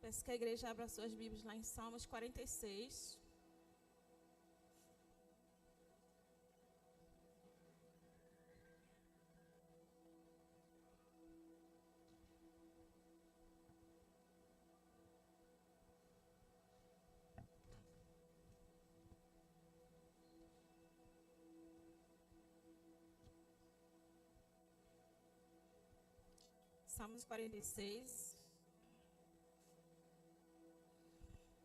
Peço que a igreja abra suas Bíblias lá em Salmos 46. Salmos 46,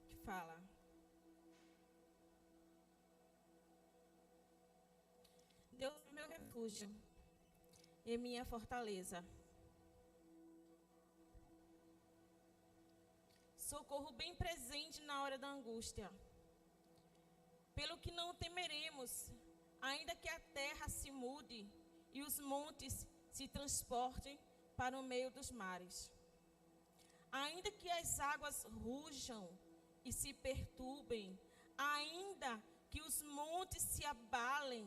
que fala: Deus é meu refúgio e minha fortaleza, socorro bem presente na hora da angústia. Pelo que não temeremos, ainda que a terra se mude e os montes se transportem para o meio dos mares. Ainda que as águas rujam e se perturbem, ainda que os montes se abalem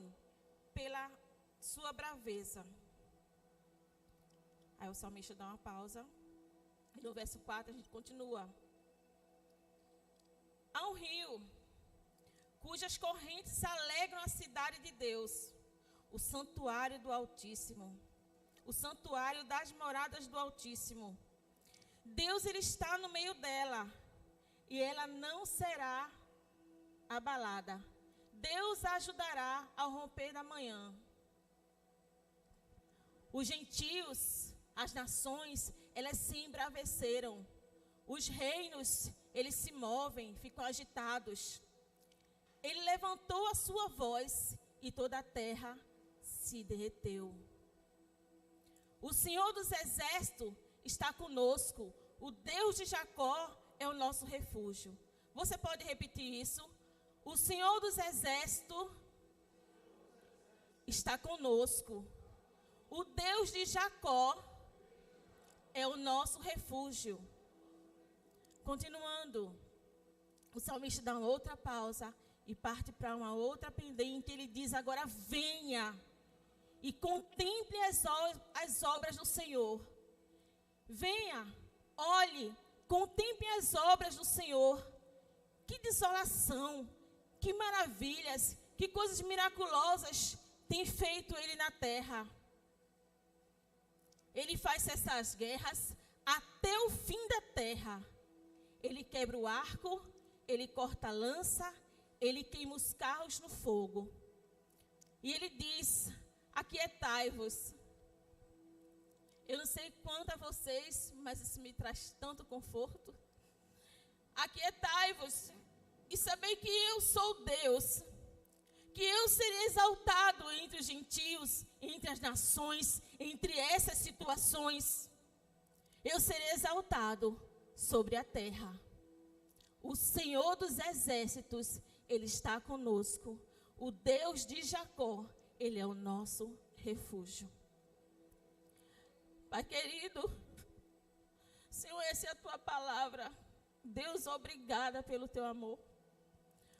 pela sua braveza. Aí o salmista dá uma pausa. E no verso 4 a gente continua. Há um rio, cujas correntes alegram a cidade de Deus, o santuário do Altíssimo, o santuário das moradas do Altíssimo. Deus, ele está no meio dela, e ela não será abalada. Deus a ajudará ao romper da manhã. Os gentios, as nações, elas se embraveceram. Os reinos, eles se movem, ficam agitados. Ele levantou a sua voz e toda a terra se derreteu. O Senhor dos Exércitos está conosco. O Deus de Jacó é o nosso refúgio. Você pode repetir isso? O Senhor dos Exércitos está conosco. O Deus de Jacó é o nosso refúgio. Continuando, o salmista dá uma outra pausa e parte para uma outra pendente. Ele diz: agora venha e contemple as obras do Senhor. Venha, olhe, contemple as obras do Senhor. Que desolação, que maravilhas, que coisas miraculosas tem feito Ele na terra. Ele faz cessar as guerras até o fim da terra. Ele quebra o arco, ele corta a lança, ele queima os carros no fogo. E ele diz: aquietai-vos. Eu não sei quanto a vocês, mas isso me traz tanto conforto. Aquietai-vos e sabei que eu sou Deus, que eu serei exaltado entre os gentios, entre as nações, entre essas situações. Eu serei exaltado sobre a terra. O Senhor dos Exércitos, Ele está conosco. O Deus de Jacó, Ele é o nosso refúgio. Pai querido, Senhor, essa é a tua palavra. Deus, obrigada pelo teu amor.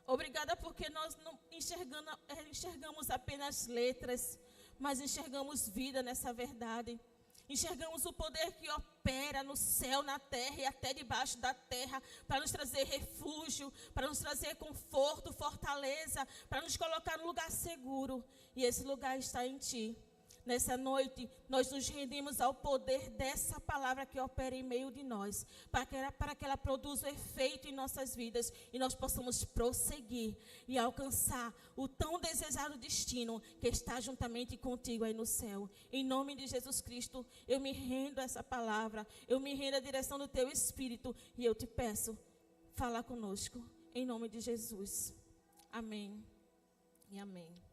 Obrigada porque nós não enxergamos apenas letras, mas enxergamos vida nessa verdade. Enxergamos o poder que opera no céu, na terra e até debaixo da terra, para nos trazer refúgio, para nos trazer conforto, fortaleza, para nos colocar num lugar seguro. E esse lugar está em Ti. Nessa noite, nós nos rendemos ao poder dessa palavra que opera em meio de nós, para que ela produza efeito em nossas vidas e nós possamos prosseguir e alcançar o tão desejado destino que está juntamente contigo aí no céu. Em nome de Jesus Cristo, eu me rendo a essa palavra, eu me rendo à direção do Teu Espírito e eu te peço, fala conosco, em nome de Jesus. Amém e amém.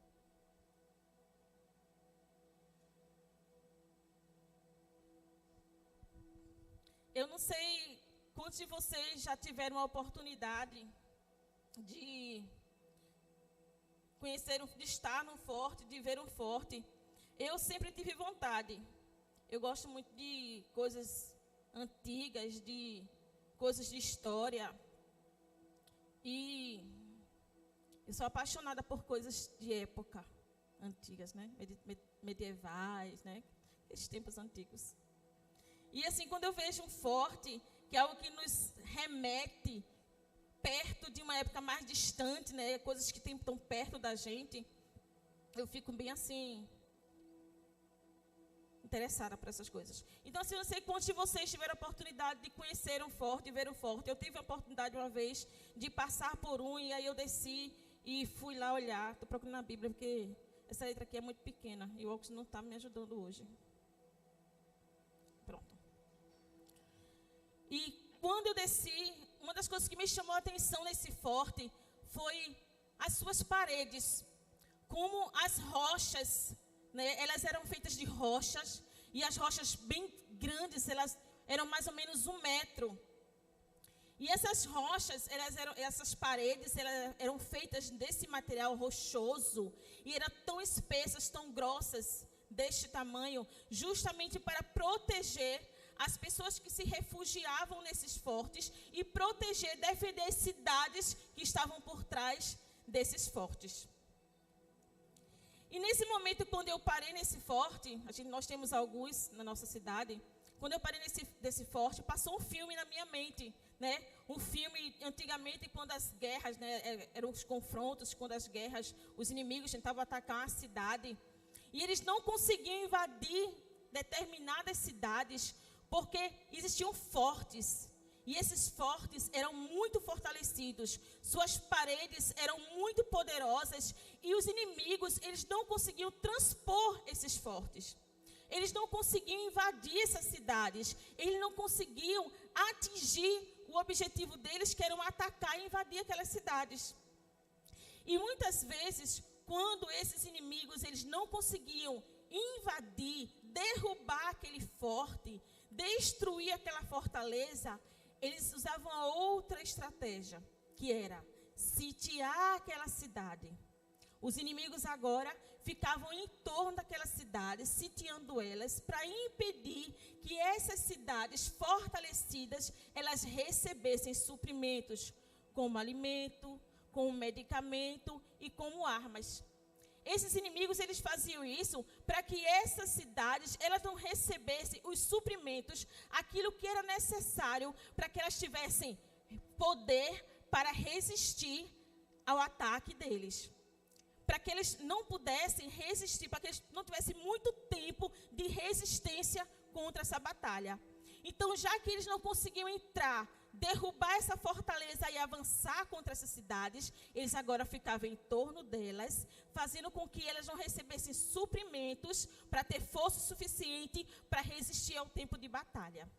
Eu não sei quantos de vocês já tiveram a oportunidade de conhecer, de estar num forte, de ver um forte. Eu sempre tive vontade. Eu gosto muito de coisas antigas, de coisas de história. E eu sou apaixonada por coisas de época antigas, né? Medievais, né? Esses tempos antigos. E assim, quando eu vejo um forte, que é algo que nos remete perto de uma época mais distante, né? Coisas que estão perto da gente, eu fico bem assim, interessada por essas coisas. Então, assim, eu não sei quantos de vocês tiveram a oportunidade de conhecer um forte, ver um forte. Eu tive a oportunidade uma vez de passar por um, e aí eu desci e fui lá olhar. Estou procurando na Bíblia, porque essa letra aqui é muito pequena e o óculos não está me ajudando hoje. Pronto. E quando eu desci, uma das coisas que me chamou a atenção nesse forte foi as suas paredes. Como as rochas, né, elas eram feitas de rochas, e as rochas bem grandes, elas eram mais ou menos 1 metro. E essas rochas, essas paredes, elas eram feitas desse material rochoso, e eram tão espessas, tão grossas, deste tamanho, justamente para proteger as pessoas que se refugiavam nesses fortes e proteger, defender as cidades que estavam por trás desses fortes. E nesse momento, quando eu parei nesse forte, nós temos alguns na nossa cidade, quando eu parei nesse forte, passou um filme na minha mente, né? Um filme, antigamente, quando as guerras, né, eram os confrontos, quando as guerras, os inimigos tentavam atacar uma cidade, e eles não conseguiam invadir determinadas cidades, porque existiam fortes, e esses fortes eram muito fortalecidos, suas paredes eram muito poderosas, e os inimigos, eles não conseguiam transpor esses fortes. Eles não conseguiam invadir essas cidades, eles não conseguiam atingir o objetivo deles, que era atacar e invadir aquelas cidades. E muitas vezes, quando esses inimigos, eles não conseguiam invadir, derrubar aquele forte, destruir aquela fortaleza, eles usavam a outra estratégia, que era sitiar aquela cidade. Os inimigos agora ficavam em torno daquela cidade, sitiando elas, para impedir que essas cidades fortalecidas, elas recebessem suprimentos, como alimento, como medicamento e como armas. Esses inimigos, eles faziam isso para que essas cidades, elas não recebessem os suprimentos, aquilo que era necessário para que elas tivessem poder para resistir ao ataque deles. Para que eles não pudessem resistir, para que eles não tivessem muito tempo de resistência contra essa batalha. Então, já que eles não conseguiam entrar, derrubar essa fortaleza e avançar contra essas cidades, eles agora ficavam em torno delas, fazendo com que elas não recebessem suprimentos para ter força suficiente para resistir ao tempo de batalha.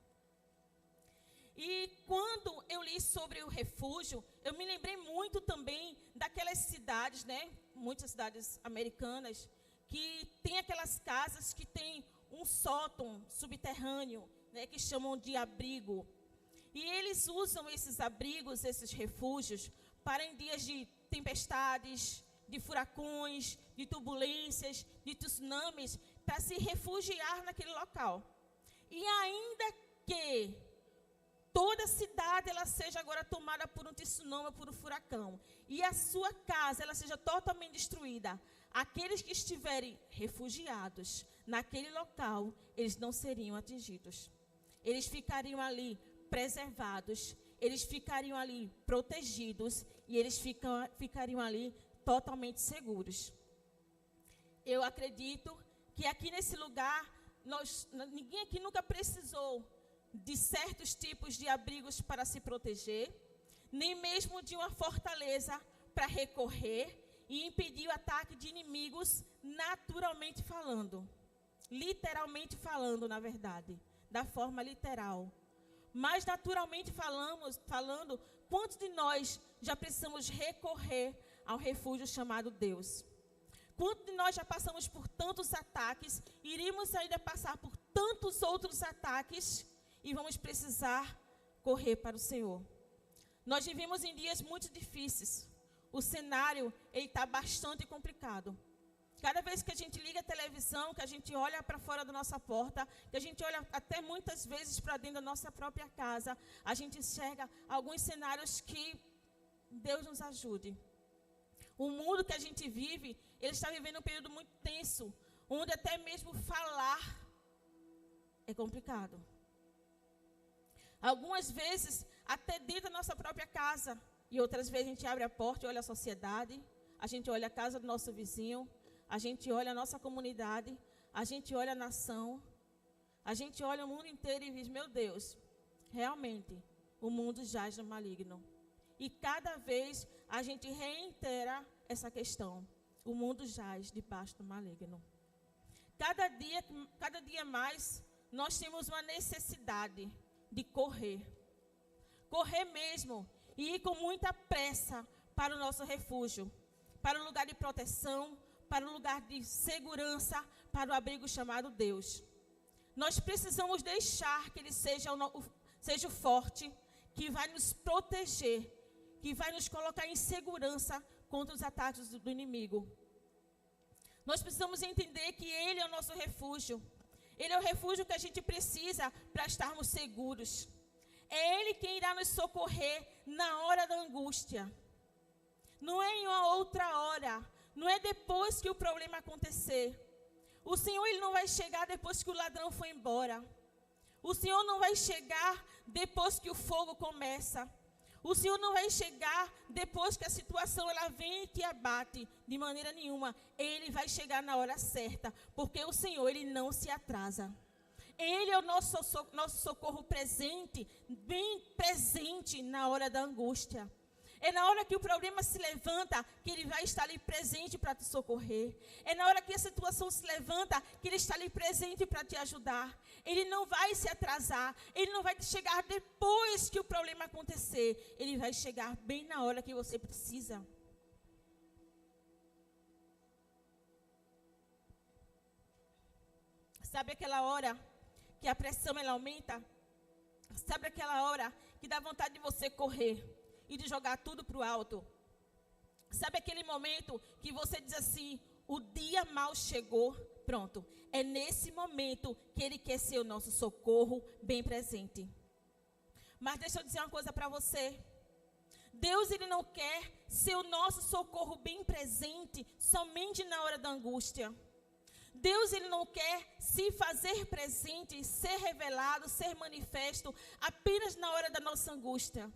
E quando eu li sobre o refúgio, eu me lembrei muito também daquelas cidades, né, muitas cidades americanas, que tem aquelas casas que tem um sótão subterrâneo, né, que chamam de abrigo. E eles usam esses abrigos, esses refúgios, para em dias de tempestades, de furacões, de turbulências, de tsunamis, para se refugiar naquele local. E ainda que toda a cidade ela seja agora tomada por um tsunami, por um furacão, e a sua casa ela seja totalmente destruída, aqueles que estiverem refugiados naquele local, eles não seriam atingidos. Eles ficariam ali preservados, eles ficariam ali protegidos, e eles ficariam ali totalmente seguros. Eu acredito que aqui nesse lugar, ninguém aqui nunca precisou de certos tipos de abrigos para se proteger, nem mesmo de uma fortaleza para recorrer e impedir o ataque de inimigos, naturalmente falando. Literalmente falando, na verdade, da forma literal. Mas naturalmente falando, quantos de nós já precisamos recorrer ao refúgio chamado Deus? Quantos de nós já passamos por tantos ataques, iríamos ainda passar por tantos outros ataques, e vamos precisar correr para o Senhor. Nós vivemos em dias muito difíceis. O cenário está bastante complicado. Cada vez que a gente liga a televisão, que a gente olha para fora da nossa porta, que a gente olha até muitas vezes para dentro da nossa própria casa, a gente enxerga alguns cenários que Deus nos ajude. O mundo que a gente vive, ele está vivendo um período muito tenso, onde até mesmo falar é complicado. Algumas vezes, até dentro da nossa própria casa. E outras vezes a gente abre a porta e olha a sociedade, a gente olha a casa do nosso vizinho, a gente olha a nossa comunidade, a gente olha a nação, a gente olha o mundo inteiro e diz, meu Deus, realmente, o mundo jaz no maligno. E cada vez a gente reitera essa questão. O mundo jaz debaixo do maligno. Cada dia mais, nós temos uma necessidade de correr. Correr mesmo. E ir com muita pressa para o nosso refúgio. Para o lugar de proteção, para o lugar de segurança, para o abrigo chamado Deus. Nós precisamos deixar que Ele seja o forte, que vai nos proteger, que vai nos colocar em segurança contra os ataques do inimigo. Nós precisamos entender que Ele é o nosso refúgio. Ele é o refúgio que a gente precisa para estarmos seguros. É Ele quem irá nos socorrer na hora da angústia. Não é em uma outra hora. Não é depois que o problema acontecer. O Senhor Ele não vai chegar depois que o ladrão foi embora. O Senhor não vai chegar depois que o fogo começa. O Senhor não vai chegar depois que a situação ela vem e te abate. De maneira nenhuma. Ele vai chegar na hora certa. Porque o Senhor Ele não se atrasa. Ele é o nosso socorro presente, bem presente na hora da angústia. É na hora que o problema se levanta, que Ele vai estar ali presente para te socorrer. É na hora que a situação se levanta, que Ele está ali presente para te ajudar. Ele não vai se atrasar. Ele não vai chegar depois que o problema acontecer. Ele vai chegar bem na hora que você precisa. Sabe aquela hora que a pressão ela aumenta? Sabe aquela hora que dá vontade de você correr e de jogar tudo para o alto? Sabe aquele momento que você diz assim, o dia mal chegou? Pronto, é nesse momento que Ele quer ser o nosso socorro bem presente. Mas deixa eu dizer uma coisa para você. Deus Ele não quer ser o nosso socorro bem presente somente na hora da angústia. Deus Ele não quer se fazer presente, ser revelado, ser manifesto apenas na hora da nossa angústia.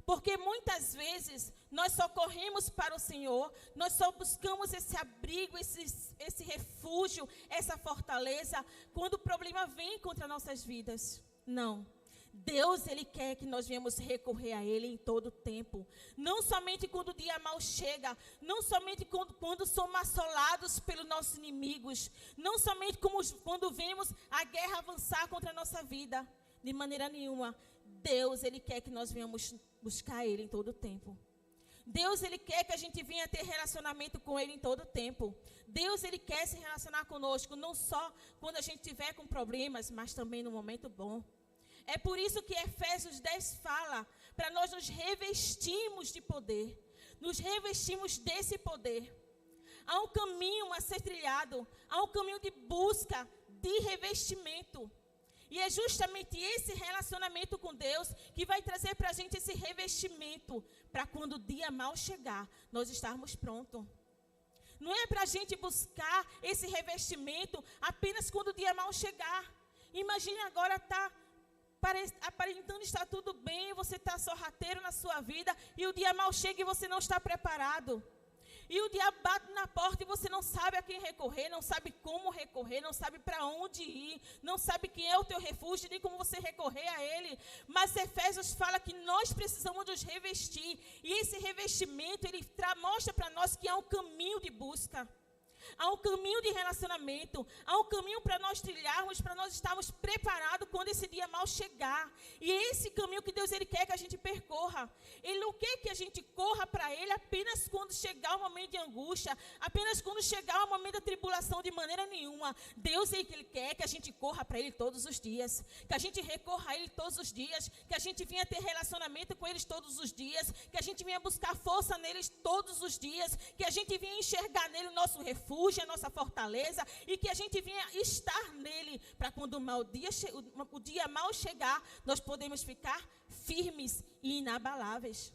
Porque muitas vezes nós só corremos para o Senhor, nós só buscamos esse abrigo, esse refúgio, essa fortaleza, quando o problema vem contra nossas vidas. Não. Deus, Ele quer que nós venhamos recorrer a Ele em todo o tempo. Não somente quando o dia mal chega. Não somente quando somos assolados pelos nossos inimigos. Não somente quando vemos a guerra avançar contra a nossa vida. De maneira nenhuma. Deus, Ele quer que nós venhamos buscar Ele em todo o tempo. Deus, Ele quer que a gente venha ter relacionamento com Ele em todo o tempo. Deus, Ele quer se relacionar conosco. Não só quando a gente estiver com problemas, mas também no momento bom. É por isso que Efésios 10 fala para nós nos revestirmos de poder. Nos revestirmos desse poder. Há um caminho a ser trilhado. Há um caminho de busca, de revestimento. E é justamente esse relacionamento com Deus que vai trazer para a gente esse revestimento. Para quando o dia mal chegar, nós estarmos prontos. Não é para a gente buscar esse revestimento apenas quando o dia mal chegar. Imagine agora aparentando estar tudo bem, você está sorrateiro na sua vida, e o dia mal chega e você não está preparado. E o diabo bate na porta e você não sabe a quem recorrer, não sabe como recorrer, não sabe para onde ir, não sabe quem é o teu refúgio, nem como você recorrer a ele. Mas Efésios fala que nós precisamos nos revestir, e esse revestimento, ele mostra para nós que há um caminho de busca. Há um caminho de relacionamento, há um caminho para nós trilharmos, para nós estarmos preparados quando esse dia mal chegar. E é esse caminho que Deus Ele quer que a gente percorra. Ele não quer que a gente corra para Ele apenas quando chegar o momento de angústia, apenas quando chegar o momento da tribulação, de maneira nenhuma. Deus Ele quer que a gente corra para Ele todos os dias, que a gente recorra a Ele todos os dias, que a gente venha ter relacionamento com Ele todos os dias, que a gente venha buscar força neles todos os dias, que a gente venha enxergar nele o nosso refúgio, a nossa fortaleza, e que a gente venha estar nele, para quando o dia mal chegar, nós podemos ficar firmes e inabaláveis.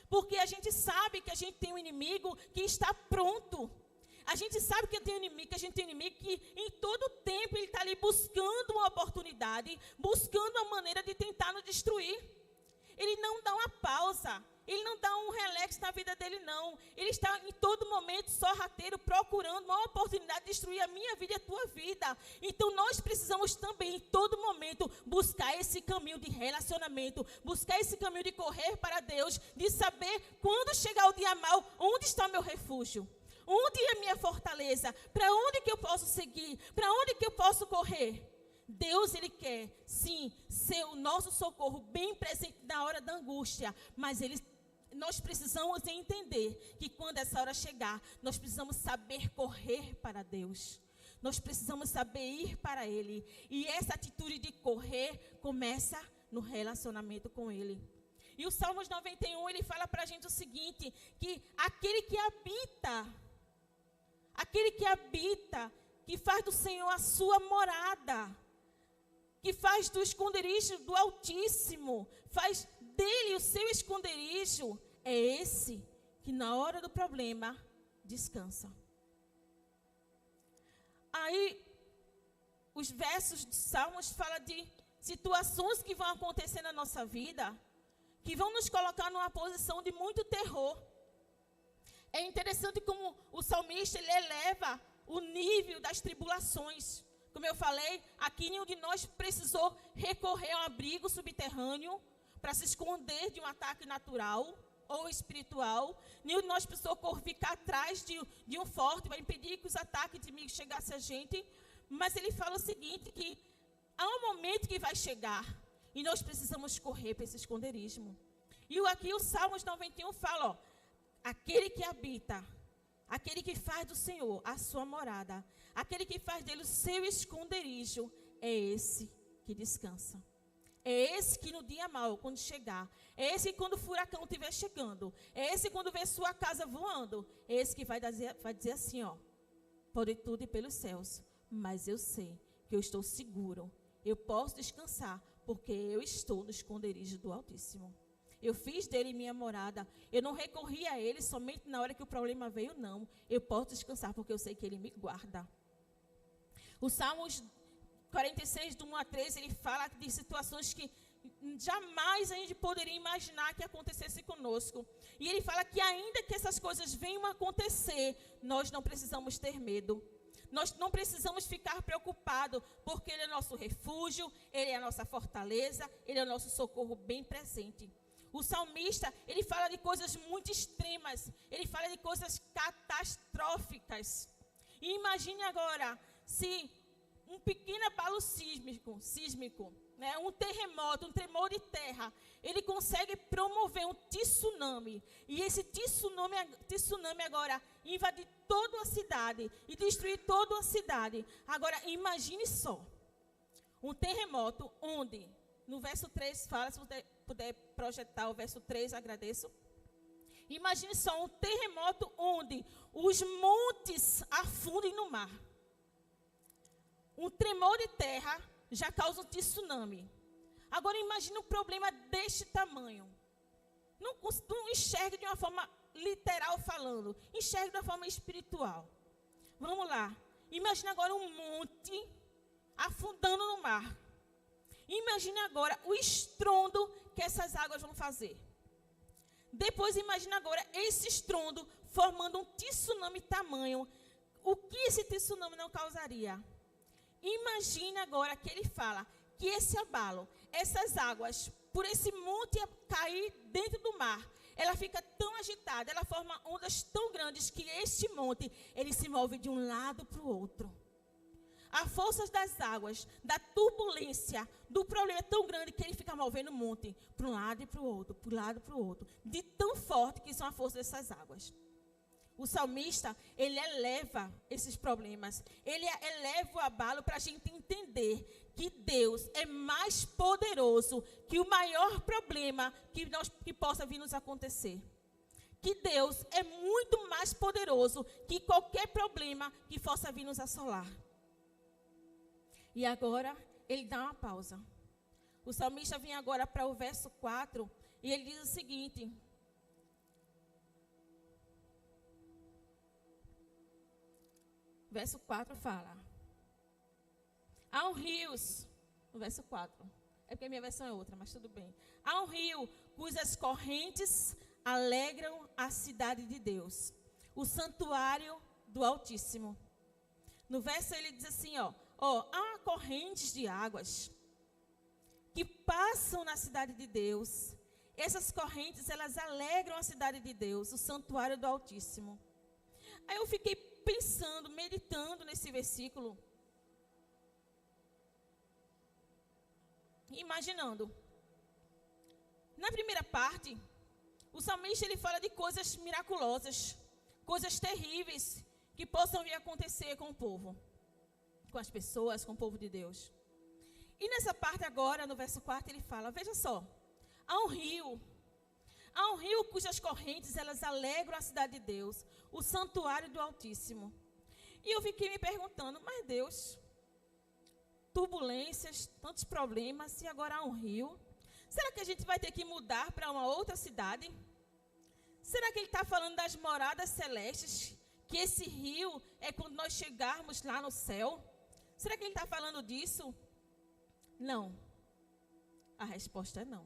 Porque a gente sabe que a gente tem um inimigo que está pronto. A gente sabe que a gente tem um inimigo que em todo tempo ele está ali buscando uma oportunidade, buscando uma maneira de tentar nos destruir. Ele não dá uma pausa. Ele não dá um relax na vida dele, não. Ele está em todo momento sorrateiro, procurando uma oportunidade de destruir a minha vida e a tua vida. Então, nós precisamos também, em todo momento, buscar esse caminho de relacionamento, buscar esse caminho de correr para Deus, de saber quando chegar o dia mau, onde está o meu refúgio? Onde é a minha fortaleza? Para onde que eu posso seguir? Para onde que eu posso correr? Deus, Ele quer, sim, ser o nosso socorro bem presente na hora da angústia, mas nós precisamos entender que quando essa hora chegar, nós precisamos saber correr para Deus. Nós precisamos saber ir para Ele. E essa atitude de correr começa no relacionamento com Ele. E o Salmos 91, ele fala para a gente o seguinte, que aquele que habita, que faz do Senhor a sua morada, que faz do esconderijo do Altíssimo, faz dele o seu esconderijo, é esse que na hora do problema descansa. Aí, os versos de Salmos falam de situações que vão acontecer na nossa vida, que vão nos colocar numa posição de muito terror. É interessante como o salmista, ele eleva o nível das tribulações. Como eu falei, aqui nenhum de nós precisou recorrer a um abrigo subterrâneo para se esconder de um ataque natural ou espiritual. Nenhum de nós precisou ficar atrás de um forte para impedir que os ataques inimigos chegassem a gente. Mas ele fala o seguinte, que há um momento que vai chegar e nós precisamos correr para esse esconderijo. E aqui o Salmos 91 fala, ó, aquele que habita, aquele que faz do Senhor a sua morada, aquele que faz dele o seu esconderijo, é esse que descansa. É esse que no dia mau, quando chegar, é esse que quando o furacão estiver chegando, é esse quando vê sua casa voando, é esse que vai dizer assim, ó, pode tudo ir pelos céus, mas eu sei que eu estou seguro, eu posso descansar, porque eu estou no esconderijo do Altíssimo. Eu fiz dele minha morada, eu não recorri a ele somente na hora que o problema veio, não. Eu posso descansar, porque eu sei que ele me guarda. O Salmos 46, do 1 a 3, ele fala de situações que jamais a gente poderia imaginar que acontecesse conosco. E ele fala que ainda que essas coisas venham a acontecer, nós não precisamos ter medo. Nós não precisamos ficar preocupados, porque Ele é nosso refúgio, Ele é a nossa fortaleza, Ele é o nosso socorro bem presente. O salmista, ele fala de coisas muito extremas, ele fala de coisas catastróficas. E imagine agora, se um pequeno abalo sísmico, né, um terremoto, um tremor de terra, ele consegue promover um tsunami. E esse tsunami agora invade toda a cidade e destruir toda a cidade. Agora, imagine só, um terremoto onde, no verso 3 fala, se você puder projetar o verso 3, agradeço. Imagine só um terremoto onde os montes afundem no mar. Um tremor de terra já causa um tsunami. Agora imagine um problema deste tamanho. Não enxergue de uma forma literal falando, enxergue de uma forma espiritual. Vamos lá. Imagine agora um monte afundando no mar. Imagine agora o estrondo que essas águas vão fazer. Depois imagine agora esse estrondo formando um tsunami tamanho. O que esse tsunami não causaria? Imagine agora que ele fala que esse abalo, essas águas, por esse monte cair dentro do mar, ela fica tão agitada, ela forma ondas tão grandes que este monte, ele se move de um lado para o outro. A força das águas, da turbulência, do problema é tão grande que ele fica movendo o monte para um lado e para o outro, para um lado e para o outro, de tão forte que são a força dessas águas. O salmista, ele eleva esses problemas, ele eleva o abalo para a gente entender que Deus é mais poderoso que o maior problema que possa vir nos acontecer. Que Deus é muito mais poderoso que qualquer problema que possa vir nos assolar. E agora, ele dá uma pausa. O salmista vem agora para o verso 4, e ele diz o seguinte: verso 4 fala: Há um rios, no verso 4. É porque a minha versão é outra, mas tudo bem. Há um rio cujas correntes alegram a cidade de Deus, o santuário do Altíssimo. No verso ele diz assim, há correntes de águas que passam na cidade de Deus. Essas correntes, elas alegram a cidade de Deus, o santuário do Altíssimo. Aí eu fiquei pensando, meditando nesse versículo, imaginando. Na primeira parte, o salmista ele fala de coisas miraculosas, coisas terríveis que possam vir a acontecer com o povo, com as pessoas, com o povo de Deus. E nessa parte agora, no verso 4, ele fala, veja só, há um rio cujas correntes elas alegram a cidade de Deus, o santuário do Altíssimo. E eu fiquei me perguntando, mas Deus, turbulências, tantos problemas, e agora há um rio. Será que a gente vai ter que mudar para uma outra cidade? Será que ele está falando das moradas celestes? Que esse rio é quando nós chegarmos lá no céu? Será que ele está falando disso? Não. A resposta é não.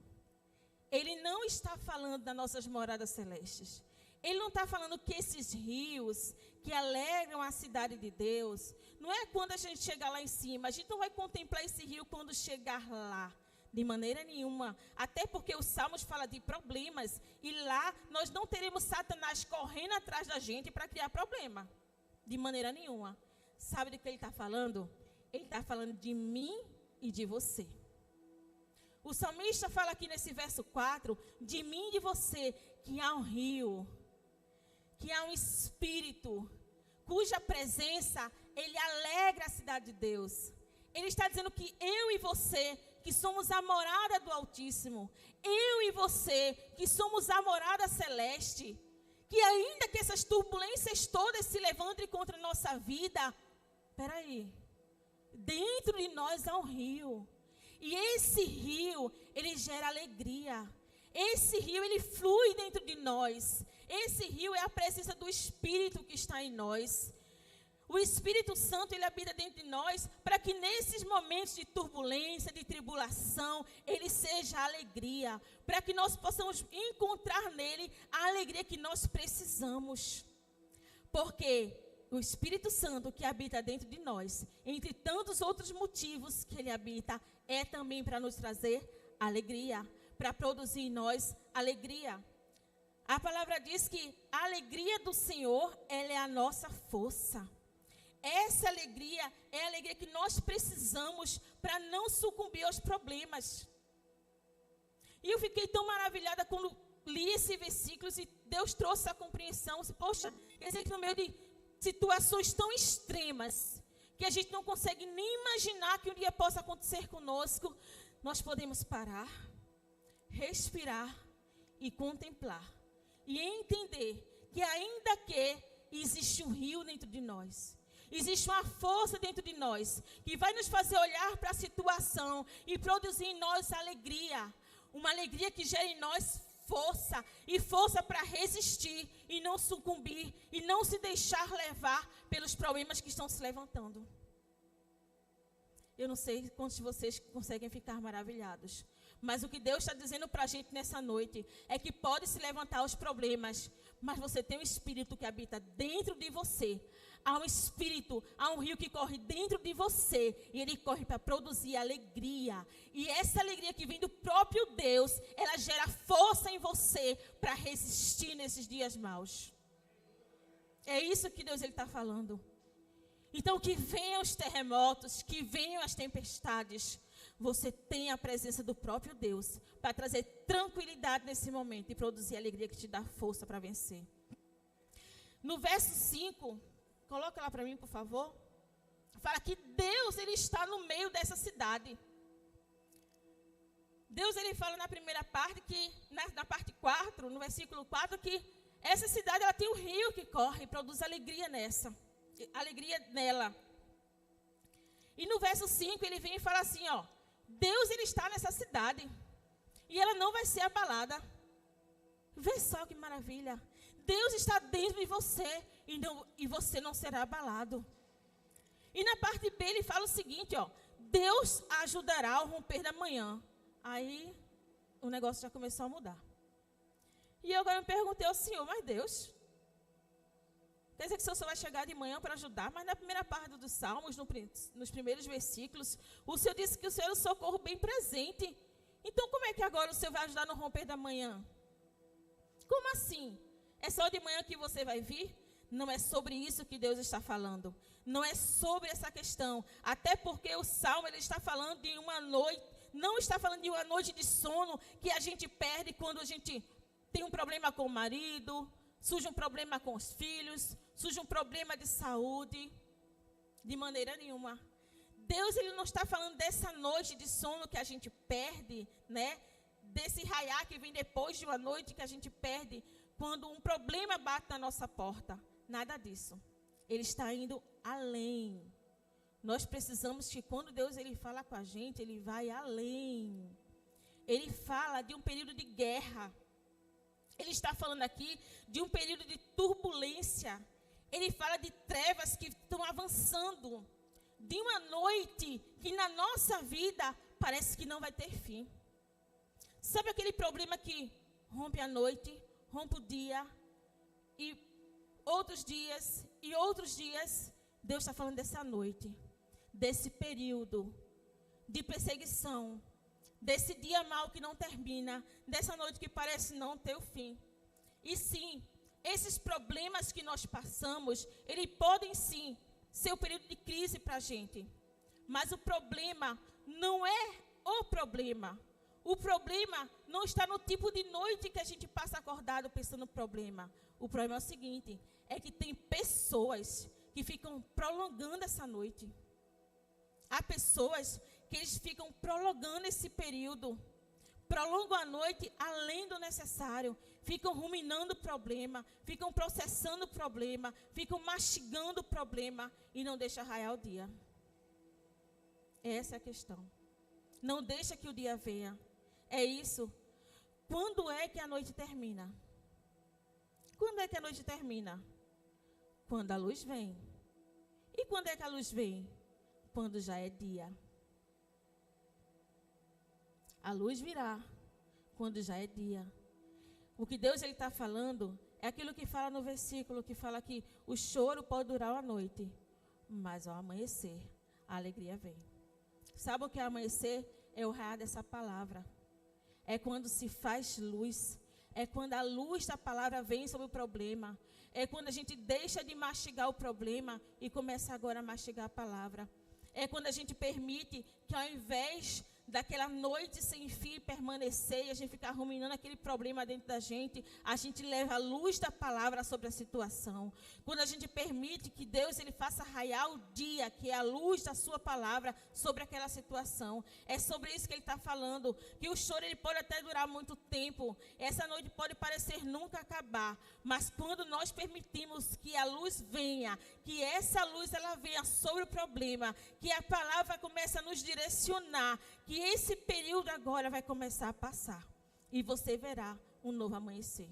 Ele não está falando das nossas moradas celestes. Ele não está falando que esses rios que alegram a cidade de Deus, não é quando a gente chegar lá em cima. A gente não vai contemplar esse rio quando chegar lá. De maneira nenhuma. Até porque os Salmos falam de problemas. E lá nós não teremos Satanás correndo atrás da gente para criar problema. De maneira nenhuma. Sabe do que ele está falando? Ele está falando de mim e de você. O salmista fala aqui nesse verso 4, de mim e de você, que há um rio, que há um espírito, cuja presença, ele alegra a cidade de Deus. Ele está dizendo que eu e você, que somos a morada do Altíssimo, eu e você, que somos a morada celeste, que ainda que essas turbulências todas se levantem contra a nossa vida, peraí, dentro de nós há um rio. E esse rio, ele gera alegria. Esse rio, ele flui dentro de nós. Esse rio é a presença do Espírito que está em nós. O Espírito Santo, ele habita dentro de nós para que nesses momentos de turbulência, de tribulação, ele seja alegria. Para que nós possamos encontrar nele a alegria que nós precisamos. Porque o Espírito Santo que habita dentro de nós, entre tantos outros motivos que ele habita, é também para nos trazer alegria, para produzir em nós alegria. A palavra diz que a alegria do Senhor, ela é a nossa força. Essa alegria é a alegria que nós precisamos para não sucumbir aos problemas. E eu fiquei tão maravilhada quando li esse versículo e Deus trouxe a compreensão. Poxa, quer dizer que no meio de situações tão extremas, que a gente não consegue nem imaginar que um dia possa acontecer conosco, nós podemos parar, respirar e contemplar. E entender que ainda que existe um rio dentro de nós, existe uma força dentro de nós, que vai nos fazer olhar para a situação e produzir em nós alegria. Uma alegria que gera em nós força, e força para resistir e não sucumbir e não se deixar levar pelos problemas que estão se levantando. Eu não sei quantos de vocês conseguem ficar maravilhados, mas o que Deus está dizendo para a gente nessa noite é que pode se levantar os problemas, mas você tem um Espírito que habita dentro de você. Há um Espírito, há um rio que corre dentro de você, e ele corre para produzir alegria. E essa alegria que vem do próprio Deus, ela gera força em você para resistir nesses dias maus. É isso que Deus está falando. Então, que venham os terremotos, que venham as tempestades, você tem a presença do próprio Deus para trazer tranquilidade nesse momento e produzir alegria que te dá força para vencer. No verso 5, coloca lá para mim, por favor. Fala que Deus, ele está no meio dessa cidade. Deus, ele fala na primeira parte, que na parte 4, no versículo 4, que essa cidade, ela tem um rio que corre e produz alegria nela. E no verso 5, ele vem e fala assim, Deus, ele está nessa cidade e ela não vai ser abalada. Vê só que maravilha. Deus está dentro de você e você não será abalado. E na parte B ele fala o seguinte, Deus a ajudará ao romper da manhã. Aí o negócio já começou a mudar. E eu agora me perguntei ao Senhor, mas Deus, quer dizer que o Senhor só vai chegar de manhã para ajudar? Mas na primeira parte dos Salmos, nos primeiros versículos, o Senhor disse que o Senhor é o socorro bem presente. Então como é que agora o Senhor vai ajudar no romper da manhã? Como assim? É só de manhã que você vai vir? Não é sobre isso que Deus está falando. Não é sobre essa questão. Até porque o Salmo ele está falando de uma noite, não está falando de uma noite de sono que a gente perde quando a gente tem um problema com o marido, surge um problema com os filhos, surge um problema de saúde. De maneira nenhuma. Deus ele não está falando dessa noite de sono que a gente perde, né? Desse raiar que vem depois de uma noite que a gente perde quando um problema bate na nossa porta. Nada disso. Ele está indo além. Nós precisamos que quando Deus ele fala com a gente, ele vai além. Ele fala de um período de guerra. Ele está falando aqui de um período de turbulência. Ele fala de trevas que estão avançando. De uma noite que na nossa vida parece que não vai ter fim. Sabe aquele problema que rompe a noite, rompe o dia, e outros dias, Deus está falando dessa noite, desse período de perseguição, desse dia mau que não termina, dessa noite que parece não ter o fim. E sim, esses problemas que nós passamos, eles podem sim ser um período de crise para a gente. Mas o problema não é o problema. O problema não está no tipo de noite que a gente passa acordado pensando no problema. O problema é o seguinte, é que tem pessoas que ficam prolongando essa noite. Há pessoas que eles ficam prolongando esse período. Prolongam a noite além do necessário. Ficam ruminando o problema, ficam processando o problema, ficam mastigando o problema e não deixam raiar o dia. Essa é a questão. Não deixa que o dia venha. É isso. Quando é que a noite termina? Quando é que a noite termina? Quando a luz vem. E quando é que a luz vem? Quando já é dia. A luz virá quando já é dia. O que Deus está falando é aquilo que fala no versículo, que fala que o choro pode durar uma noite, mas ao amanhecer, a alegria vem. Sabe o que é amanhecer? É o raiar dessa palavra. É quando se faz luz. É quando a luz da palavra vem sobre o problema. É quando a gente deixa de mastigar o problema e começa agora a mastigar a palavra. É quando a gente permite que ao invés daquela noite sem fim permanecer e a gente ficar ruminando aquele problema dentro da gente, a gente leva a luz da palavra sobre a situação. Quando a gente permite que Deus ele faça raiar o dia, que é a luz da sua palavra sobre aquela situação. É sobre isso que ele está falando, que o choro ele pode até durar muito tempo, essa noite pode parecer nunca acabar, mas quando nós permitimos que a luz venha, que essa luz ela venha sobre o problema, que a palavra comece a nos direcionar, que esse período agora vai começar a passar. E você verá um novo amanhecer.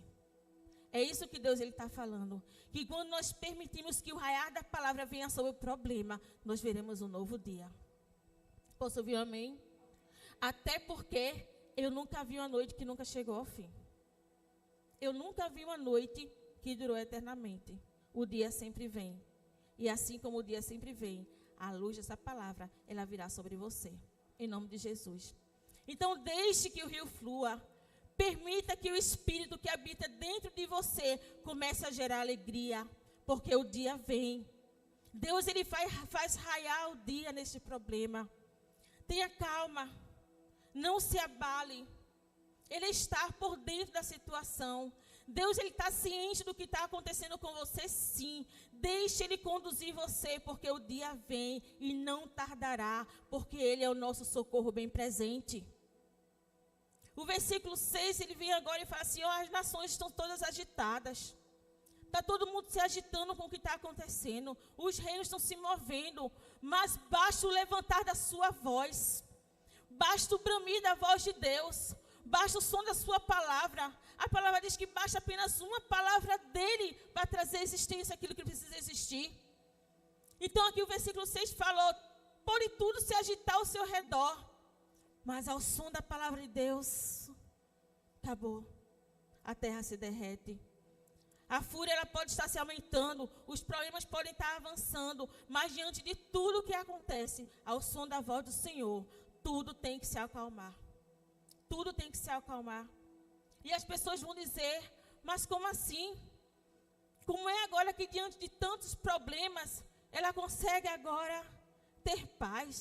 É isso que Deus está falando. Que quando nós permitimos que o raiar da palavra venha sobre o problema, nós veremos um novo dia. Posso ouvir um amém? Até porque eu nunca vi uma noite que nunca chegou ao fim. Eu nunca vi uma noite que durou eternamente. O dia sempre vem. E assim como o dia sempre vem, a luz dessa palavra, ela virá sobre você. Em nome de Jesus. Então, deixe que o rio flua. Permita que o Espírito que habita dentro de você comece a gerar alegria. Porque o dia vem. Deus, ele faz raiar o dia nesse problema. Tenha calma. Não se abale. Ele está por dentro da situação. Deus, ele está ciente do que está acontecendo com você, sim. Deixe ele conduzir você, porque o dia vem e não tardará, porque ele é o nosso socorro bem presente. O versículo 6, ele vem agora e fala assim, as nações estão todas agitadas. Está todo mundo se agitando com o que está acontecendo. Os reinos estão se movendo, mas basta o levantar da sua voz. Basta o bramir da voz de Deus. Basta o som da sua palavra. A palavra diz que basta apenas uma palavra dele para trazer à existência aquilo que precisa existir. Então aqui o versículo 6 falou, pode tudo se agitar ao seu redor. Mas ao som da palavra de Deus, acabou. A terra se derrete. A fúria ela pode estar se aumentando, os problemas podem estar avançando, mas diante de tudo que acontece, ao som da voz do Senhor, tudo tem que se acalmar. Tudo tem que se acalmar. E as pessoas vão dizer, mas como assim? Como é agora que diante de tantos problemas, ela consegue agora ter paz?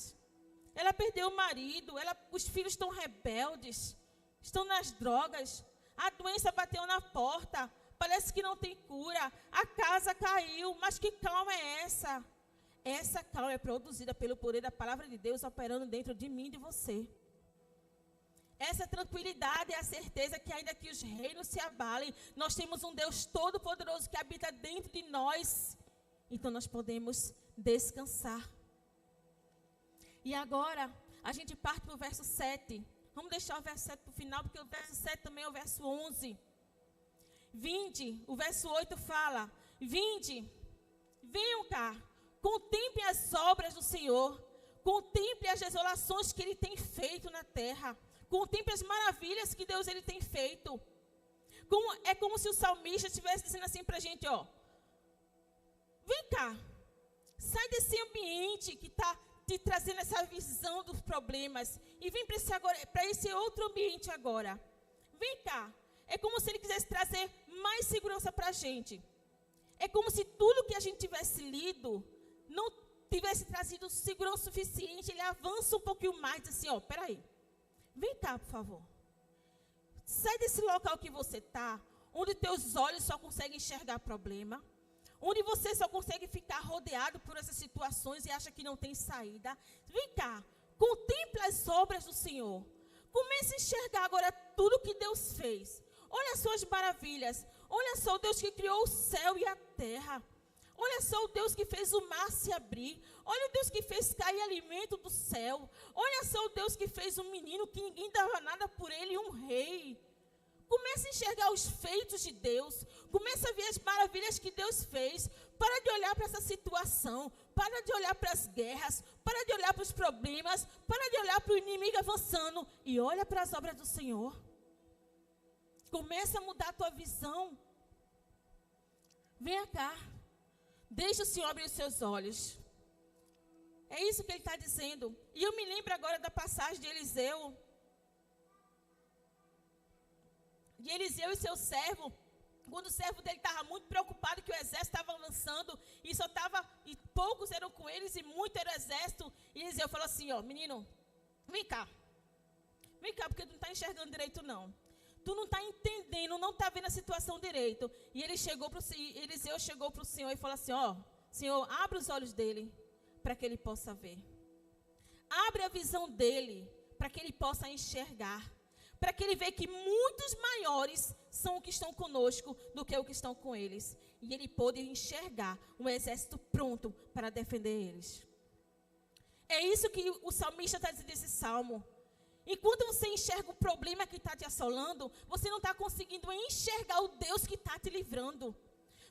Ela perdeu o marido, os filhos estão rebeldes, estão nas drogas, a doença bateu na porta, parece que não tem cura, a casa caiu, mas que calma é essa? Essa calma é produzida pelo poder da palavra de Deus operando dentro de mim e de você. Essa tranquilidade é a certeza que ainda que os reinos se abalem, nós temos um Deus todo-poderoso que habita dentro de nós. Então nós podemos descansar. E agora, a gente parte para o verso 7. Vamos deixar o verso 7 para o final, porque o verso 7 também é o verso 11. Vinde, o verso 8 fala, vinde, venham cá, contemplem as obras do Senhor, contemplem as desolações que Ele tem feito na terra, contemplem as maravilhas que Deus Ele tem feito. É como se o salmista estivesse dizendo assim para a gente, ó, vem cá, sai desse ambiente que está te trazendo essa visão dos problemas e vem para esse outro ambiente agora. Vem cá. É como se Ele quisesse trazer mais segurança para a gente. É como se tudo que a gente tivesse lido não tivesse trazido segurança suficiente. Ele avança um pouquinho mais, diz assim, ó, peraí. Vem cá, por favor. Sai desse local que você está, onde teus olhos só conseguem enxergar problema, onde você só consegue ficar rodeado por essas situações e acha que não tem saída. Vem cá, contempla as obras do Senhor. Comece a enxergar agora tudo que Deus fez. Olha as suas maravilhas. Olha só o Deus que criou o céu e a terra. Olha só o Deus que fez o mar se abrir. Olha o Deus que fez cair alimento do céu. Olha só o Deus que fez um menino que ninguém dava nada por ele e um rei. Comece a enxergar os feitos de Deus. Comece a ver as maravilhas que Deus fez. Para de olhar para essa situação. Para de olhar para as guerras. Para de olhar para os problemas. Para de olhar para o inimigo avançando. E olha para as obras do Senhor. Comece a mudar a tua visão. Venha cá. Deixa o Senhor abrir os seus olhos. É isso que Ele está dizendo. E eu me lembro agora da passagem de Eliseu. De Eliseu e seu servo. Quando o servo dele estava muito preocupado que o exército estava avançando. E poucos eram com eles e muito era o exército. E Eliseu falou assim, ó, menino, vem cá. Vem cá, porque tu não está enxergando direito não. Tu não está entendendo, não está vendo a situação direito. E Eliseu chegou para o Senhor e falou assim, ó, Senhor, abre os olhos dele para que ele possa ver. Abre a visão dele para que ele possa enxergar. Para que ele veja que muitos maiores são os que estão conosco do que os que estão com eles. E ele pôde enxergar um exército pronto para defender eles. É isso que o salmista está dizendo nesse salmo. Enquanto você enxerga o problema que está te assolando, você não está conseguindo enxergar o Deus que está te livrando.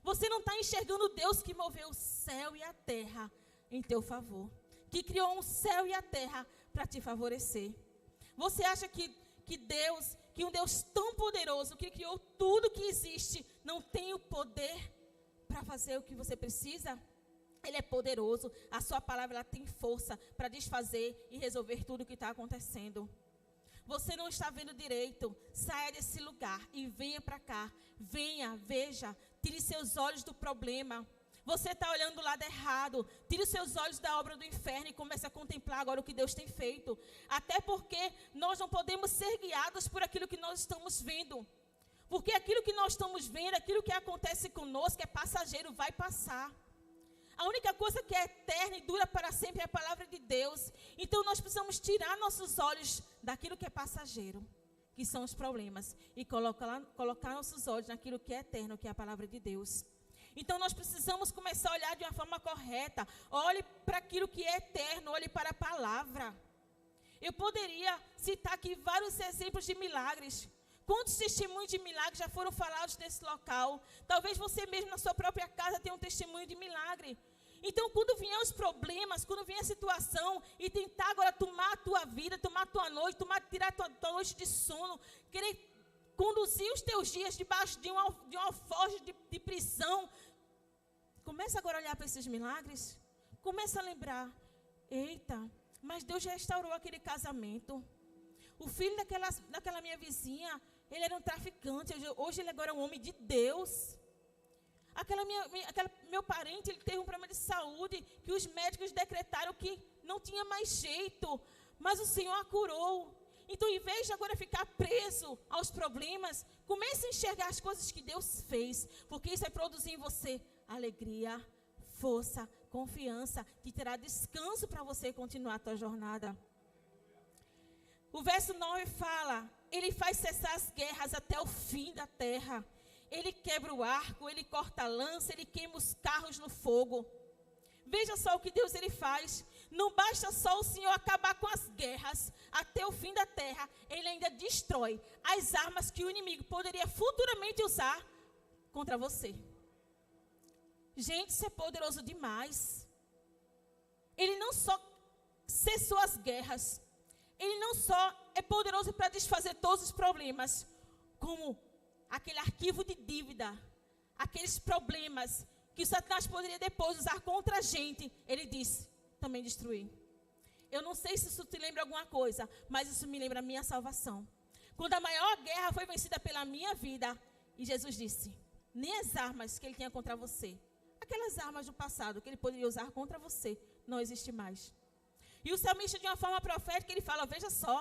Você não está enxergando o Deus que moveu o céu e a terra em teu favor. Que criou um céu e a terra para te favorecer. Você acha que um Deus tão poderoso, que criou tudo que existe, não tem o poder para fazer o que você precisa? Ele é poderoso. A sua palavra ela tem força para desfazer e resolver tudo o que está acontecendo. Você não está vendo direito. Saia desse lugar e venha para cá. Venha, veja. Tire seus olhos do problema. Você está olhando do lado errado. Tire os seus olhos da obra do inferno e comece a contemplar agora o que Deus tem feito. Até porque nós não podemos ser guiados por aquilo que nós estamos vendo. Porque aquilo que nós estamos vendo, aquilo que acontece conosco é passageiro, vai passar. A única coisa que é eterna e dura para sempre é a palavra de Deus. Então nós precisamos tirar nossos olhos daquilo que é passageiro, que são os problemas, e colocar nossos olhos naquilo que é eterno, que é a palavra de Deus. Então nós precisamos começar a olhar de uma forma correta. Olhe para aquilo que é eterno, olhe para a palavra. Eu poderia citar aqui vários exemplos de milagres. Quantos testemunhos de milagre já foram falados nesse local? Talvez você mesmo na sua própria casa tenha um testemunho de milagre. Então, quando vier os problemas, quando vier a situação e tentar agora tomar a tua vida, tomar a tua noite, tirar a tua noite de sono, querer conduzir os teus dias debaixo de um alforje de prisão, começa agora a olhar para esses milagres, começa a lembrar, eita, mas Deus restaurou aquele casamento. O filho daquela minha vizinha, ele era um traficante, hoje ele agora é um homem de Deus. Meu parente, ele teve um problema de saúde, que os médicos decretaram que não tinha mais jeito, mas o Senhor a curou. Então, em vez de agora ficar preso aos problemas, comece a enxergar as coisas que Deus fez, porque isso vai produzir em você alegria, força, confiança, que terá descanso para você continuar a tua jornada. O verso 9 fala, ele faz cessar as guerras até o fim da terra. Ele quebra o arco, ele corta a lança, ele queima os carros no fogo. Veja só o que Deus ele faz. Não basta só o Senhor acabar com as guerras até o fim da terra. Ele ainda destrói as armas que o inimigo poderia futuramente usar contra você. Gente, isso é poderoso demais. Ele não só cessou as guerras. Ele não só é poderoso para desfazer todos os problemas, como aquele arquivo de dívida, aqueles problemas que o Satanás poderia depois usar contra a gente, ele disse, também destruir. Eu não sei se isso te lembra alguma coisa, mas isso me lembra a minha salvação. Quando a maior guerra foi vencida pela minha vida, e Jesus disse, nem as armas que ele tinha contra você, aquelas armas do passado que ele poderia usar contra você, não existe mais. E o salmista, de uma forma profética, ele fala, veja só,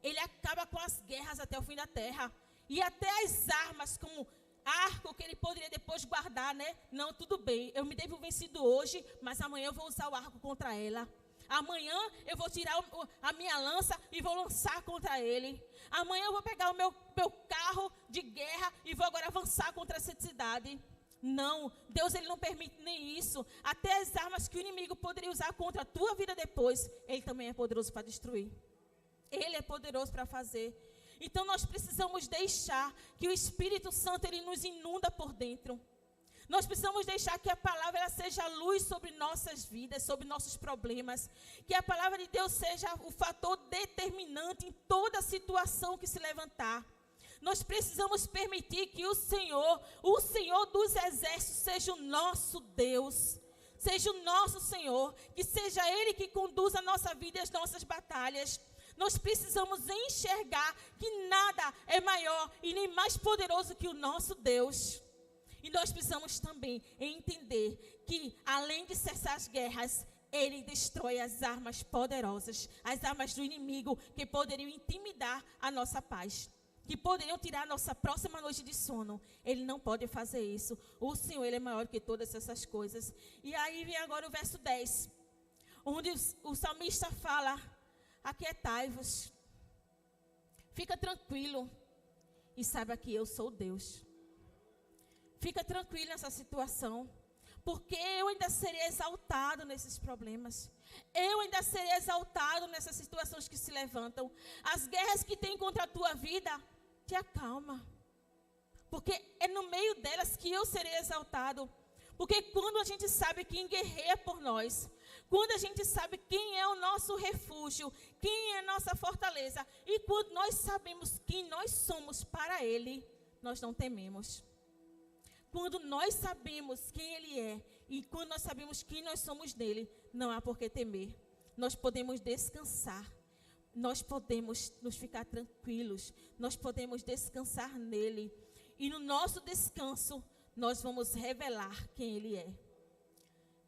ele acaba com as guerras até o fim da terra. E até as armas, como arco, que ele poderia depois guardar, né? Não, tudo bem, eu me devo vencido hoje, mas amanhã eu vou usar o arco contra ela. Amanhã eu vou tirar a minha lança e vou lançar contra ele. Amanhã eu vou pegar o meu carro de guerra e vou agora avançar contra essa cidade. Não, Deus ele não permite nem isso. Até as armas que o inimigo poderia usar contra a tua vida depois, ele também é poderoso para destruir. Ele é poderoso para fazer. Então nós precisamos deixar que o Espírito Santo ele nos inunda por dentro. Nós precisamos deixar que a palavra ela seja luz sobre nossas vidas, sobre nossos problemas. Que a palavra de Deus seja o fator determinante em toda situação que se levantar. Nós precisamos permitir que o Senhor dos exércitos, seja o nosso Deus, seja o nosso Senhor, que seja Ele que conduza a nossa vida e as nossas batalhas. Nós precisamos enxergar que nada é maior e nem mais poderoso que o nosso Deus. E nós precisamos também entender que, além de cessar as guerras, Ele destrói as armas poderosas, as armas do inimigo que poderiam intimidar a nossa paz, que poderiam tirar a nossa próxima noite de sono. Ele não pode fazer isso. O Senhor, Ele é maior que todas essas coisas. E aí vem agora o verso 10, onde o salmista fala, aquietai-vos, fica tranquilo e saiba que eu sou Deus. Fica tranquilo nessa situação, porque eu ainda serei exaltado nesses problemas. Eu ainda serei exaltado nessas situações que se levantam. As guerras que tem contra a tua vida, te acalma. Porque é no meio delas que eu serei exaltado. Porque quando a gente sabe quem guerreia por nós, quando a gente sabe quem é o nosso refúgio, quem é a nossa fortaleza, e quando nós sabemos quem nós somos para Ele, nós não tememos. Quando nós sabemos quem Ele é e quando nós sabemos quem nós somos nele, não há por que temer. Nós podemos descansar. Nós podemos nos ficar tranquilos. Nós podemos descansar nele. E no nosso descanso, nós vamos revelar quem Ele é.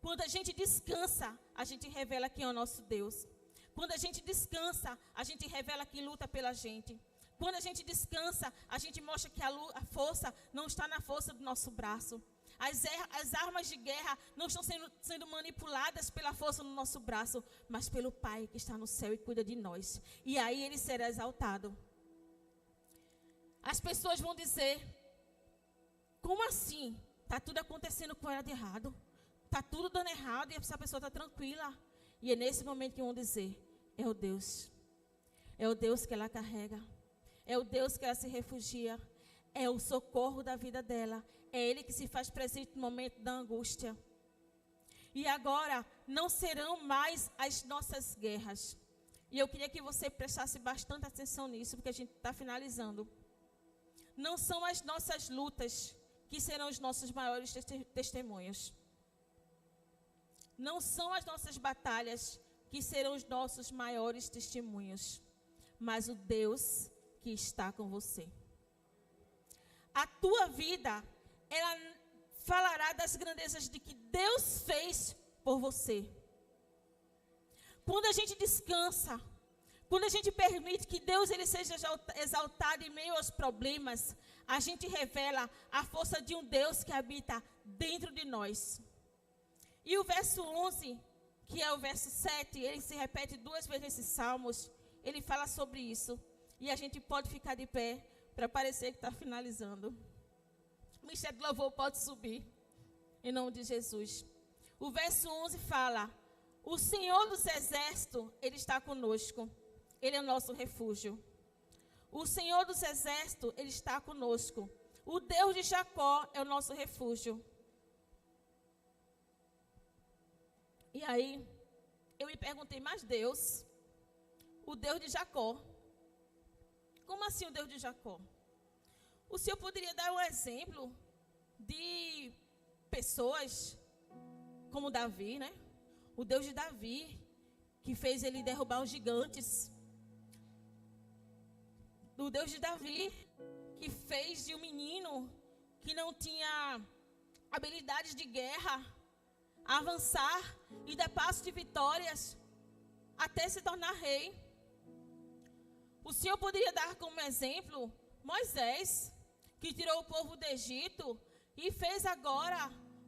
Quando a gente descansa, a gente revela quem é o nosso Deus. Quando a gente descansa, a gente revela quem luta pela gente. Quando a gente descansa, a gente mostra que a força não está na força do nosso braço. As armas de guerra não estão sendo manipuladas pela força do nosso braço, mas pelo Pai que está no céu e cuida de nós. E aí Ele será exaltado. As pessoas vão dizer, como assim? Está tudo acontecendo com ela de errado. Está tudo dando errado e essa pessoa está tranquila. E é nesse momento que vão dizer, é o Deus. É o Deus que ela carrega. É o Deus que ela se refugia. É o socorro da vida dela. É Ele que se faz presente no momento da angústia. E agora não serão mais as nossas guerras. E eu queria que você prestasse bastante atenção nisso, porque a gente está finalizando. Não são as nossas lutas que serão os nossos maiores testemunhos. Não são as nossas batalhas que serão os nossos maiores testemunhos, mas o Deus que está com você. A tua vida, ela falará das grandezas de que Deus fez por você. Quando a gente descansa, quando a gente permite que Deus ele seja exaltado em meio aos problemas, a gente revela a força de um Deus que habita dentro de nós. E o verso 11, que é o verso 7, ele se repete 2 vezes nesses salmos, ele fala sobre isso. E a gente pode ficar de pé para parecer que está finalizando. O ministério do louvor pode subir, em nome de Jesus. O verso 11 fala: o Senhor dos exércitos, ele está conosco. Ele é o nosso refúgio. O Senhor dos exércitos, ele está conosco. O Deus de Jacó é o nosso refúgio. E aí, eu me perguntei, mas Deus, o Deus de Jacó, como assim o Deus de Jacó? O Senhor poderia dar um exemplo de pessoas como Davi, né? O Deus de Davi, que fez ele derrubar os gigantes. O Deus de Davi, que fez de um menino que não tinha habilidades de guerra, avançar e dar passo de vitórias até se tornar rei. O Senhor poderia dar como exemplo Moisés, que tirou o povo do Egito e fez agora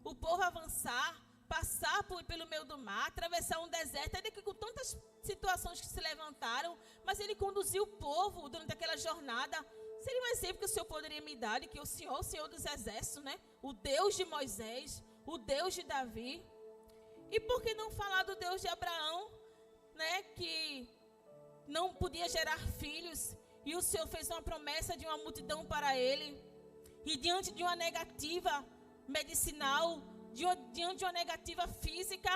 o povo avançar, passar pelo meio do mar, atravessar um deserto, ainda que com tantas situações que se levantaram, mas ele conduziu o povo durante aquela jornada. Seria um exemplo que o Senhor poderia me dar, de que o Senhor dos exércitos, né? O Deus de Moisés, o Deus de Davi. E por que não falar do Deus de Abraão, né? Que não podia gerar filhos, e o Senhor fez uma promessa de uma multidão para ele. E diante de uma negativa medicinal, diante de uma negativa física,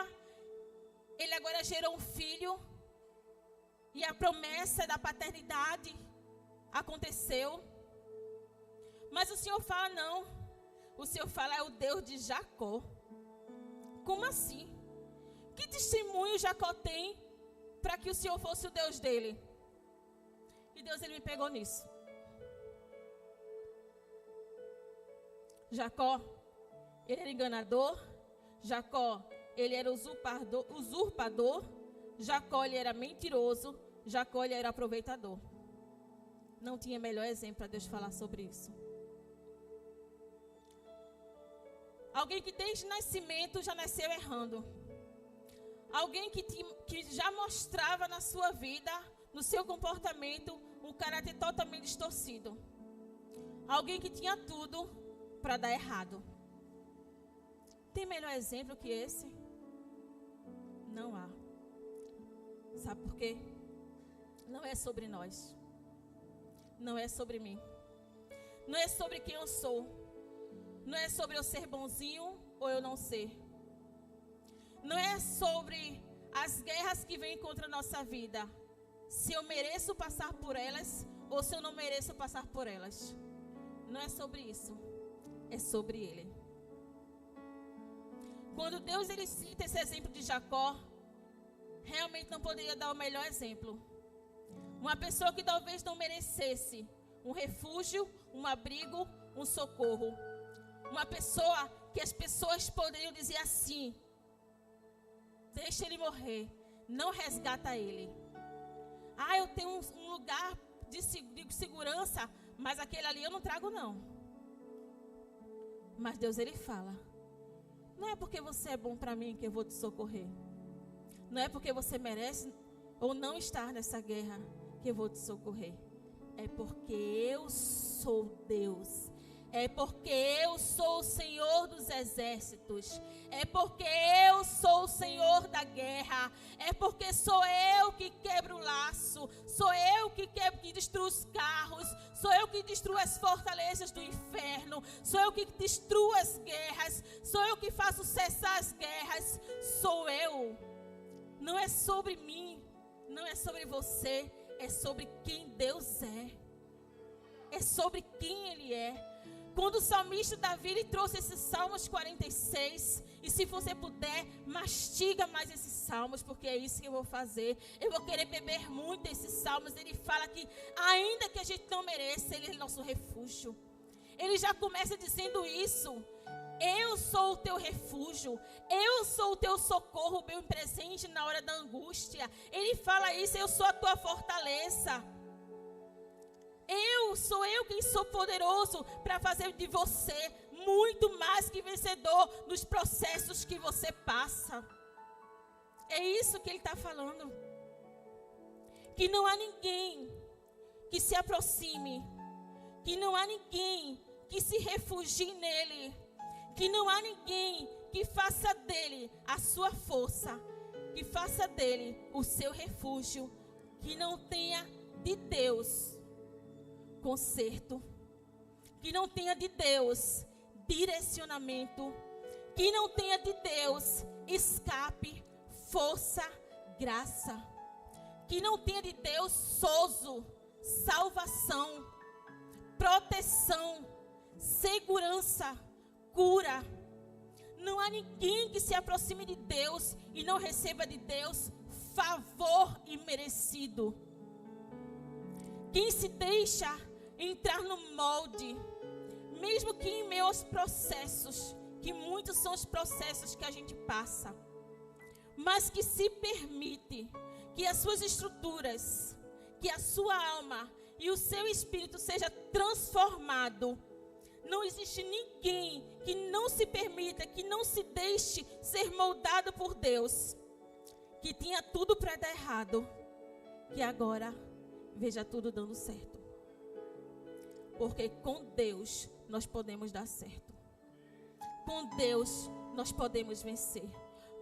ele agora gerou um filho, e a promessa da paternidade aconteceu. Mas o Senhor fala não, o Senhor fala é o Deus de Jacó. Como assim? Que testemunho Jacó tem para que o Senhor fosse o Deus dele? E Deus ele me pegou nisso. Jacó, ele era enganador. Jacó, ele era usurpador. Jacó, ele era mentiroso. Jacó, ele era aproveitador. Não tinha melhor exemplo para Deus falar sobre isso. Alguém que desde nascimento já nasceu errando. Alguém que já mostrava na sua vida, no seu comportamento, um caráter totalmente distorcido. Alguém que tinha tudo para dar errado. Tem melhor exemplo que esse? Não há. Sabe por quê? Não é sobre nós. Não é sobre mim. Não é sobre quem eu sou. Não é sobre eu ser bonzinho ou eu não ser. Não é sobre as guerras que vêm contra a nossa vida. Se eu mereço passar por elas ou se eu não mereço passar por elas. Não é sobre isso. É sobre Ele. Quando Deus ele cita esse exemplo de Jacó, realmente não poderia dar o melhor exemplo. Uma pessoa que talvez não merecesse um refúgio, um abrigo, um socorro. Uma pessoa que as pessoas poderiam dizer assim: deixa ele morrer, não resgata ele. Ah, eu tenho um lugar de segurança, mas aquele ali eu não trago não. Mas Deus ele fala: não é porque você é bom para mim que eu vou te socorrer. Não é porque você merece ou não estar nessa guerra que eu vou te socorrer. É porque eu sou Deus. É porque eu sou o Senhor dos exércitos. É porque eu sou o Senhor da guerra. É porque sou eu que quebro o laço. faço. Sou eu que destruo os carros. Sou eu que destruo as fortalezas do inferno. Sou eu que destruo as guerras. Sou eu que faço cessar as guerras. Sou eu. Não é sobre mim. Não é sobre você. É sobre quem Deus é. É sobre quem Ele é. Quando o salmista Davi ele trouxe esses Salmos 46, e se você puder, mastiga mais esses salmos, porque é isso que eu vou fazer. Eu vou querer beber muito esses salmos. Ele fala que ainda que a gente não mereça, Ele é nosso refúgio. Ele já começa dizendo isso. Eu sou o teu refúgio. Eu sou o teu socorro bem presente na hora da angústia. Ele fala isso, eu sou a tua fortaleza. Sou eu quem sou poderoso para fazer de você muito mais que vencedor nos processos que você passa. É isso que ele está falando. Que não há ninguém que se aproxime. Que não há ninguém que se refugie nele. Que não há ninguém que faça dele a sua força. Que faça dele o seu refúgio. Que não tenha de Deus conserto, que não tenha de Deus direcionamento, que não tenha de Deus escape, força, graça, que não tenha de Deus sozo, salvação, proteção, segurança, cura. Não há ninguém que se aproxime de Deus e não receba de Deus favor imerecido. Quem se deixa entrar no molde, mesmo que em meio aos processos, que muitos são os processos que a gente passa, mas que se permite que as suas estruturas, que a sua alma e o seu espírito seja transformado. Não existe ninguém que não se permita, que não se deixe ser moldado por Deus, que tinha tudo para dar errado, que agora veja tudo dando certo. Porque com Deus nós podemos dar certo. Com Deus nós podemos vencer.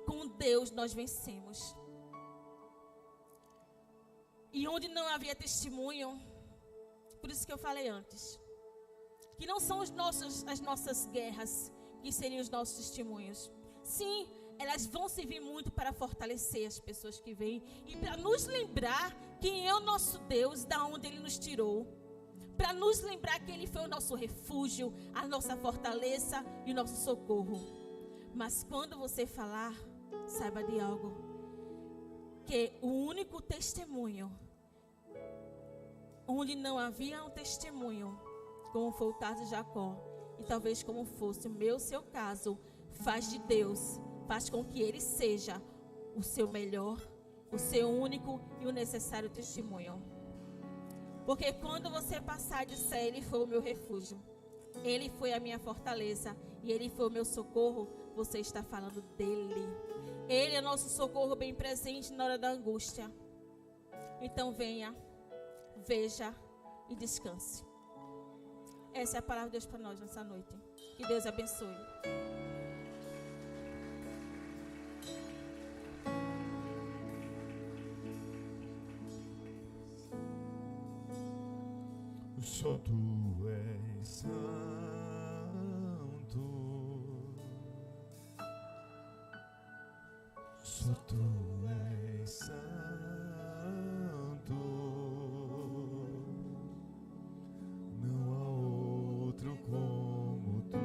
Com Deus nós vencemos. E onde não havia testemunho, por isso que eu falei antes, que não são as nossas guerras que seriam os nossos testemunhos. Sim, elas vão servir muito para fortalecer as pessoas que vêm e para nos lembrar quem é o nosso Deus, da onde Ele nos tirou. Para nos lembrar que Ele foi o nosso refúgio, a nossa fortaleza e o nosso socorro. Mas quando você falar, saiba de algo, que o único testemunho, onde não havia um testemunho, como foi o caso de Jacó, e talvez como fosse o meu, seu caso, faz de Deus, faz com que Ele seja o seu melhor, o seu único e o necessário testemunho. Porque quando você passar e disser, Ele foi o meu refúgio, Ele foi a minha fortaleza e Ele foi o meu socorro, você está falando dEle. Ele é nosso socorro bem presente na hora da angústia. Então venha, veja e descanse. Essa é a palavra de Deus para nós nessa noite. Que Deus abençoe. Só Tu és santo, só Tu és santo, não há outro como Tu,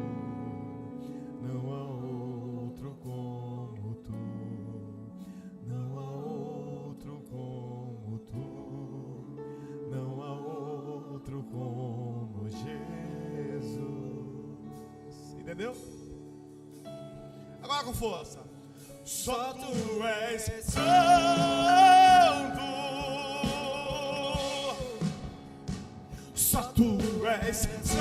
não há outro como Tu, não há outro como Tu, não há outro como Jesus. Entendeu? Agora com força. Só Tu és santo, só Tu és santo,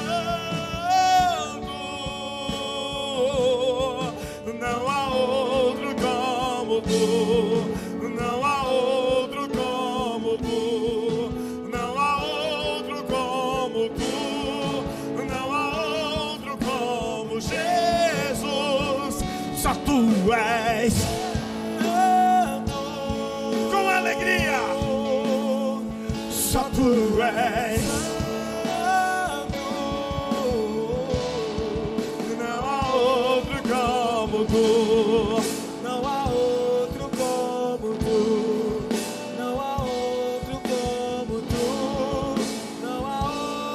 não há outro como Tu, não há outro como Tu, não há outro como Tu, não há outro como Jesus. Só Tu és santo, tu és. Não há outro como tu. Não há outro como tu. Não há outro como tu. Não há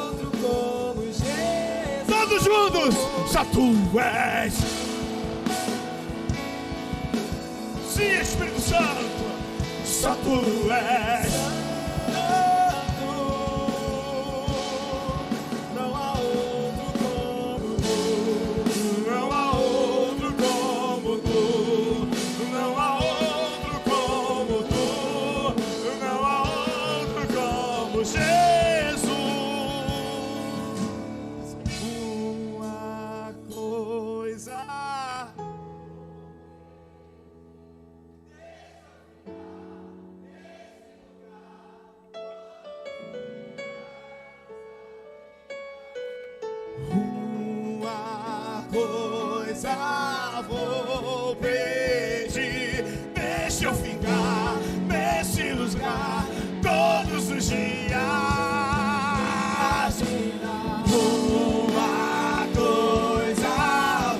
outro como Jesus. Todos juntos, só tu és. Sim, Espírito Santo, só tu és. Não há outro como tu. Não há outro como tu. Não há outro como tu. Não há outro como Jesus. Uma coisa. Uma coisa vou pedir, deixa eu ficar nesse lugar todos os dias. Uma coisa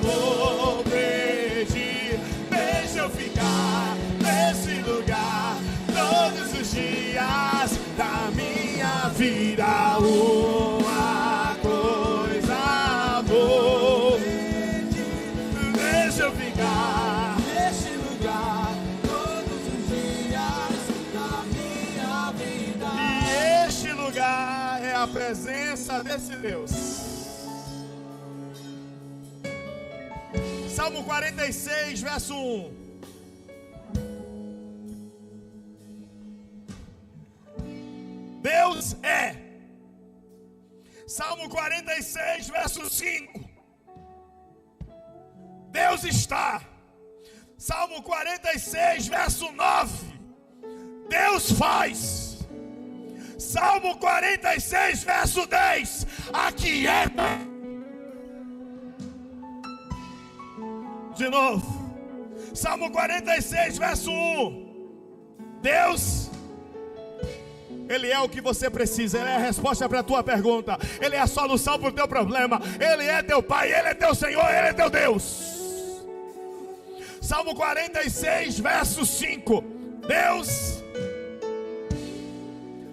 vou pedir, deixa eu ficar nesse lugar todos os dias da minha vida. Uma coisa vou pedir, deixa eu ficar Neste lugar, todos os dias da minha vida. e este lugar é a presença desse Deus. Salmo 46, verso 1. Deus é. Salmo 46, verso 5. Deus está. Salmo 46, verso 9. Deus faz. Salmo 46, verso 10. Aquieta. De novo. Salmo 46, verso 1. Deus, Ele é o que você precisa. Ele é a resposta para a tua pergunta. Ele é a solução para o teu problema. Ele é teu Pai, Ele é teu Senhor, Ele é teu Deus. Salmo 46, verso 5. Deus.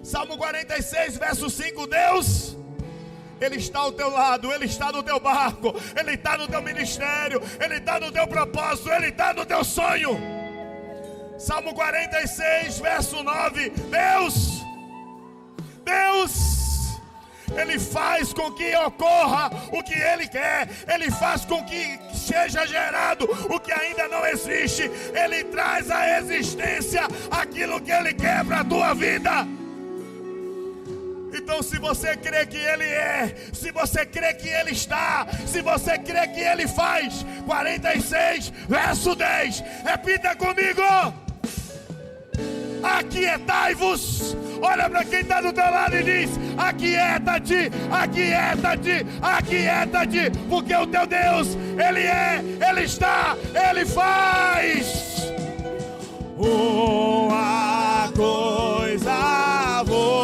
Salmo 46, verso 5. Deus, Ele está ao teu lado, Ele está no teu barco, Ele está no teu ministério, Ele está no teu propósito, Ele está no teu sonho. Salmo 46, verso 9. Deus, Ele faz com que ocorra o que Ele quer. Ele faz com que seja gerado o que ainda não existe. Ele traz à existência aquilo que Ele quer para a tua vida. Então, se você crê que Ele é, se você crê que Ele está, se você crê que Ele faz, 46, verso 10, repita comigo: aquietai-vos. Olha para quem está do teu lado e diz: aquieta-te, aquieta-te, aquieta-te, porque o teu Deus, Ele é, Ele está, Ele faz. Oh,